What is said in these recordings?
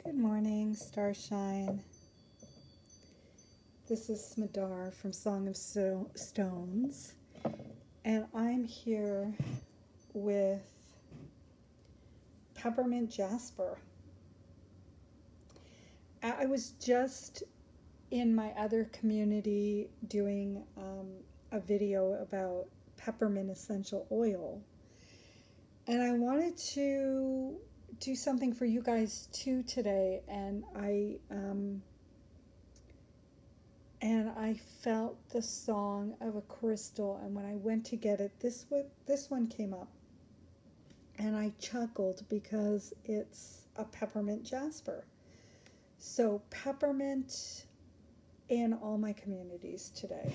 Good morning, Starshine. This is Smadar from Song of Stones, and I'm here with Peppermint Jasper. I was just in my other community doing a video about peppermint essential oil, and I wanted to do something for you guys too today, and I felt the song of a crystal, and when I went to get it, this one came up, and I chuckled because it's a peppermint jasper. So peppermint in all my communities today.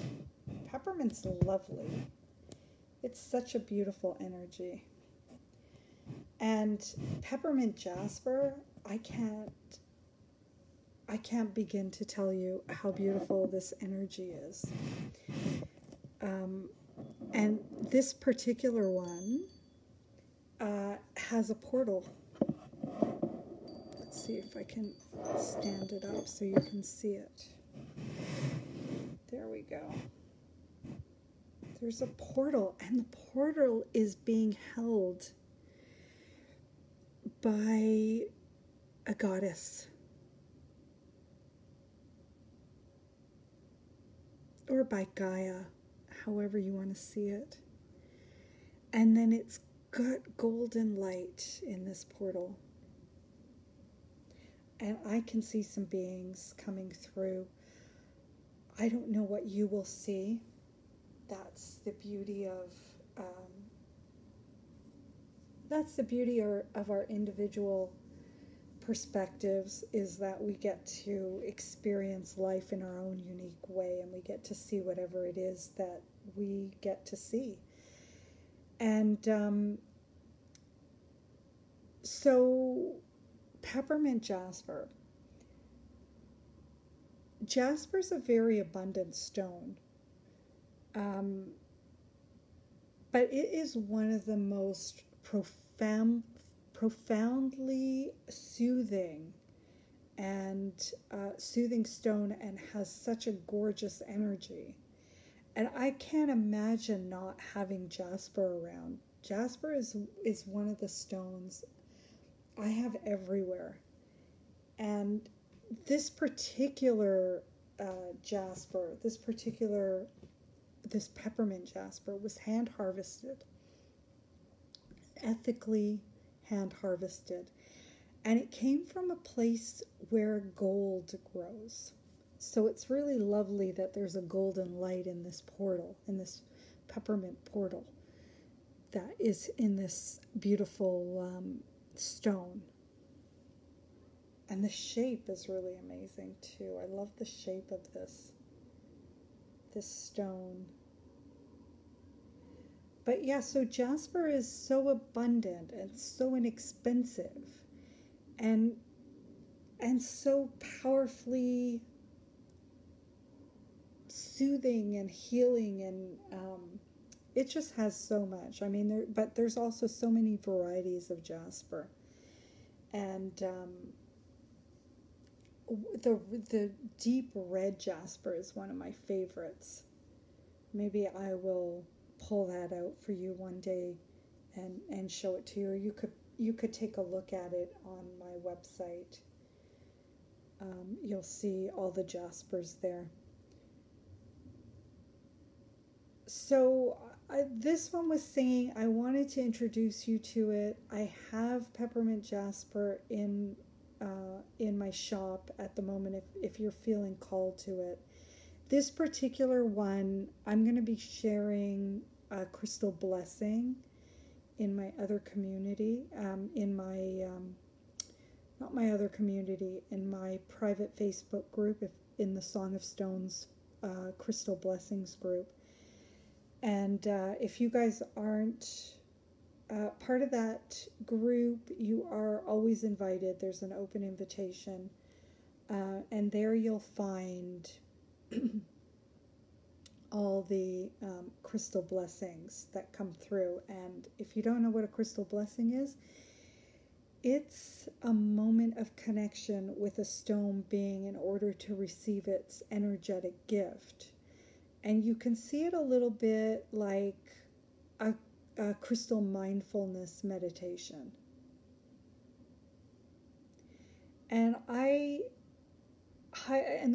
Peppermint's lovely. It's such a beautiful energy. And peppermint jasper, I can't begin to tell you how beautiful this energy is. And this particular one has a portal. Let's see if I can stand it up so you can see it. There we go. There's a portal, and the portal is being held by a goddess, or by Gaia, however you want to see it. And then it's got golden light in this portal, and I can see some beings coming through. I don't know what you will see. That's the beauty of our individual perspectives, is that we get to experience life in our own unique way, and we get to see whatever it is that we get to see. And so peppermint jasper. Jasper's a very abundant stone. But it is one of the most profoundly soothing stone, and has such a gorgeous energy. And I can't imagine not having jasper around. Jasper is one of the stones I have everywhere. And this particular jasper, this peppermint jasper was hand harvested, ethically hand harvested, and it came from a place where gold grows. So it's really lovely that there's a golden light in this portal, in this peppermint portal, that is in this beautiful stone. And the shape is really amazing too. I love the shape of this stone. But yeah, so jasper is so abundant and so inexpensive, and so powerfully soothing and healing, and it just has so much. I mean, there's also so many varieties of jasper, and the deep red jasper is one of my favorites. Maybe I will pull that out for you one day and show it to you, or you could take a look at it on my website. You'll see all the jaspers there. So this one was singing. I wanted to introduce you to it. I have peppermint jasper in my shop at the moment if you're feeling called to it. This particular one, I'm going to be sharing a crystal blessing in my other community, in my private Facebook group, in the Song of Stones Crystal Blessings group. And if you guys aren't part of that group, you are always invited. There's an open invitation, and there you'll find all the crystal blessings that come through. And if you don't know what a crystal blessing is, it's a moment of connection with a stone being in order to receive its energetic gift. And you can see it a little bit like a, a crystal mindfulness meditation. And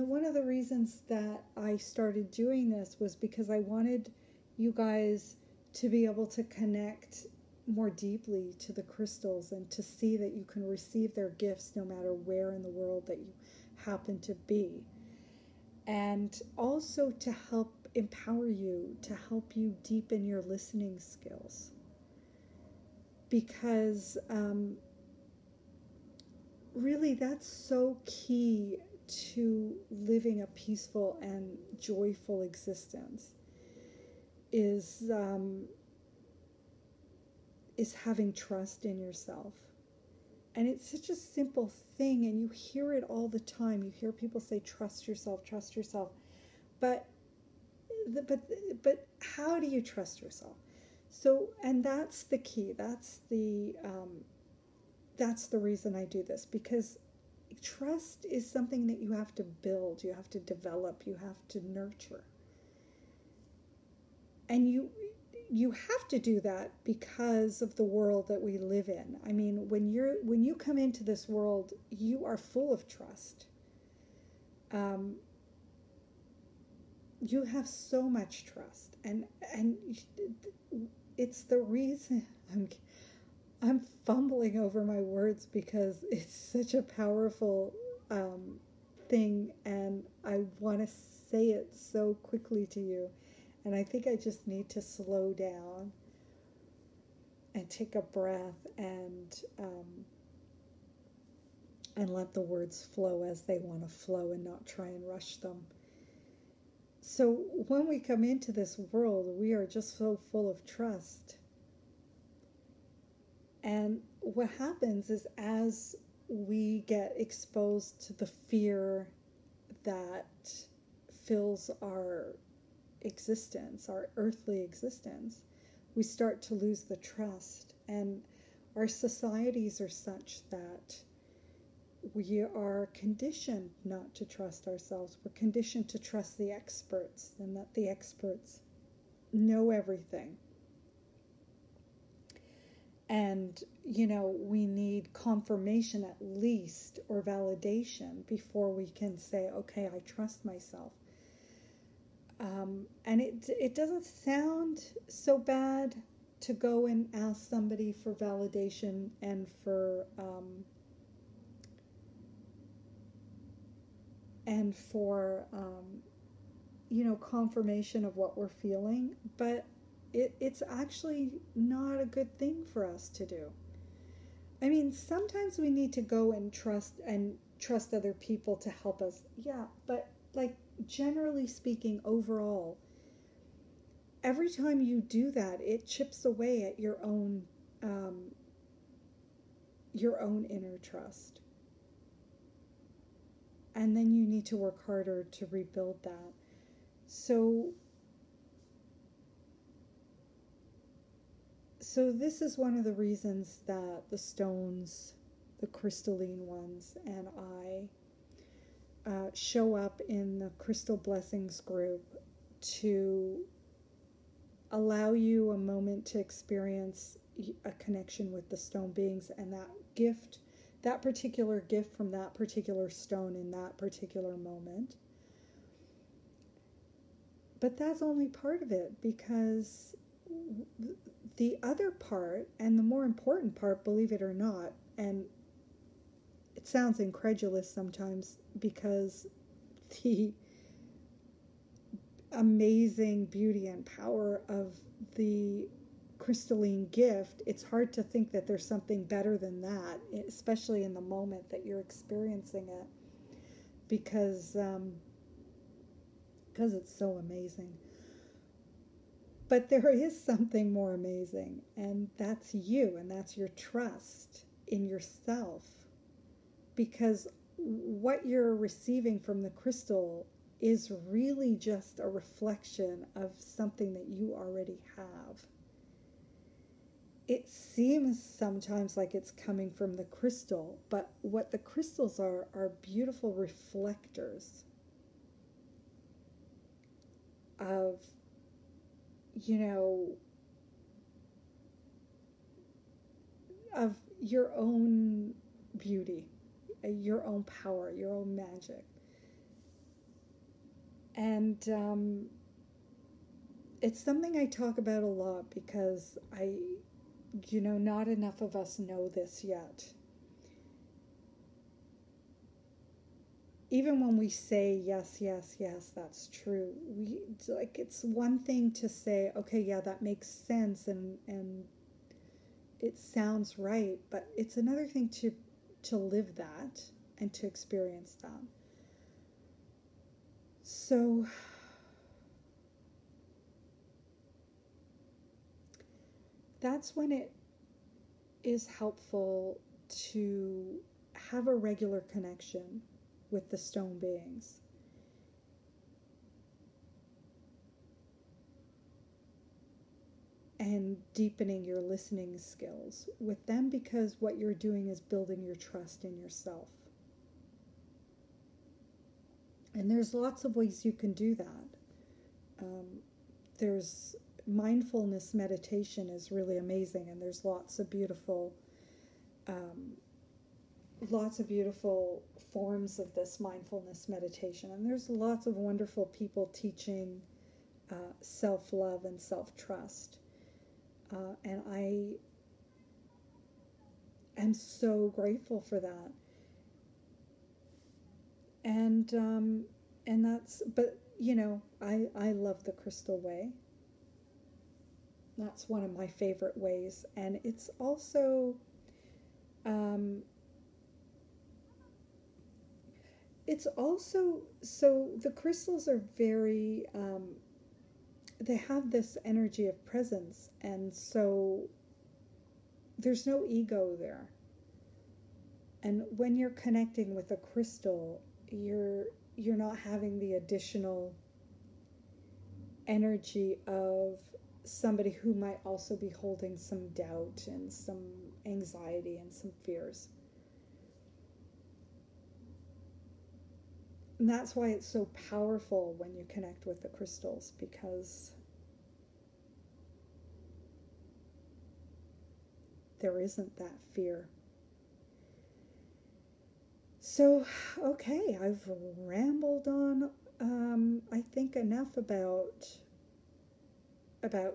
one of the reasons that I started doing this was because I wanted you guys to be able to connect more deeply to the crystals and to see that you can receive their gifts no matter where in the world that you happen to be. And also to help empower you, to help you deepen your listening skills. Because really that's so key to living a peaceful and joyful existence is having trust in yourself. And it's such a simple thing, and you hear it all the time. You hear people say, trust yourself, trust yourself. But how do you trust yourself? So, and that's the key. That's the reason I do this, because trust is something that you have to build, you have to develop, you have to nurture. And you have to do that because of the world that we live in. I mean, when you come into this world, you are full of trust. You have so much trust, and it's the reason I'm fumbling over my words, because it's such a powerful thing, and I want to say it so quickly to you. And I think I just need to slow down and take a breath and let the words flow as they want to flow and not try and rush them. So when we come into this world, we are just so full of trust. And what happens is, as we get exposed to the fear that fills our existence, our earthly existence, we start to lose the trust. And our societies are such that we are conditioned not to trust ourselves. We're conditioned to trust the experts, and that the experts know everything. And, we need confirmation at least, or validation, before we can say, okay, I trust myself. And it doesn't sound so bad to go and ask somebody for validation and for confirmation of what we're feeling, but it's actually not a good thing for us to do. I mean, sometimes we need to go and trust other people to help us. Yeah, but generally speaking, overall, every time you do that, it chips away at your own inner trust. And then you need to work harder to rebuild that. So this is one of the reasons that the stones, the crystalline ones, and I show up in the Crystal Blessings group to allow you a moment to experience a connection with the stone beings, and that particular gift from that particular stone in that particular moment. But that's only part of it, because the other part, and the more important part, believe it or not, and it sounds incredulous sometimes, because the amazing beauty and power of the crystalline gift, it's hard to think that there's something better than that, especially in the moment that you're experiencing it, because it's so amazing. But there is something more amazing, and that's you, and that's your trust in yourself. Because what you're receiving from the crystal is really just a reflection of something that you already have. it seems sometimes like it's coming from the crystal, but what the crystals are beautiful reflectors of, you know, of your own beauty, your own power, your own magic. And it's something I talk about a lot because not enough of us know this yet. Even when we say yes, yes, yes, that's true. It's one thing to say, okay, yeah, that makes sense and it sounds right, but it's another thing to live that and to experience that. So that's when it is helpful to have a regular connection with the stone beings. And deepening your listening skills with them, because what you're doing is building your trust in yourself. And there's lots of ways you can do that. There's mindfulness meditation is really amazing, and there's lots of beautiful forms of this mindfulness meditation, and there's lots of wonderful people teaching self-love and self-trust, and I am so grateful for that. And that's, but I love the crystal way. That's one of my favorite ways, and it's also so the crystals are very they have this energy of presence, and so there's no ego there. And when you're connecting with a crystal, you're not having the additional energy of somebody who might also be holding some doubt and some anxiety and some fears. And that's why it's so powerful when you connect with the crystals, because there isn't that fear. So, okay, I've rambled on, I think, enough about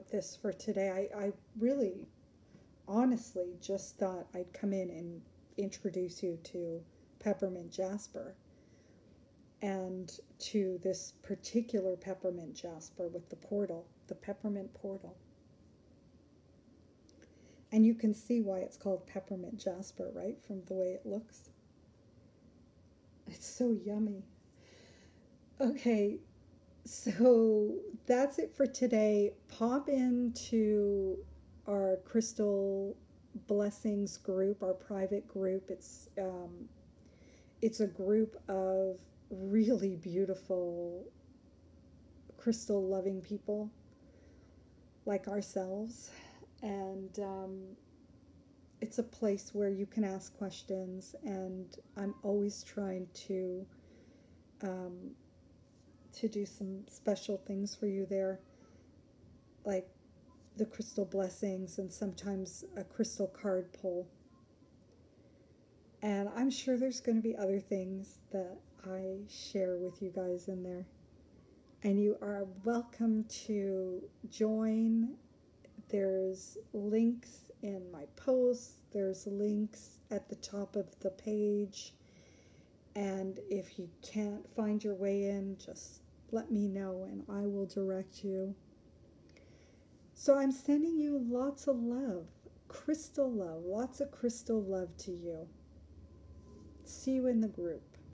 this for today. I really, honestly, just thought I'd come in and introduce you to Peppermint Jasper, and to this particular Peppermint Jasper with the portal, the Peppermint Portal. And you can see why it's called Peppermint Jasper, right? From the way it looks. It's so yummy. Okay, so that's it for today. Pop into our Crystal Blessings group, our private group. It's a group of really beautiful crystal loving people like ourselves, and it's a place where you can ask questions, and I'm always trying to do some special things for you there, like the crystal blessings and sometimes a crystal card pull. And I'm sure there's going to be other things that I share with you guys in there. And you are welcome to join. There's links in my posts. There's links at the top of the page. And if you can't find your way in, just let me know and I will direct you. So I'm sending you lots of love, crystal love, lots of crystal love to you. See you in the group.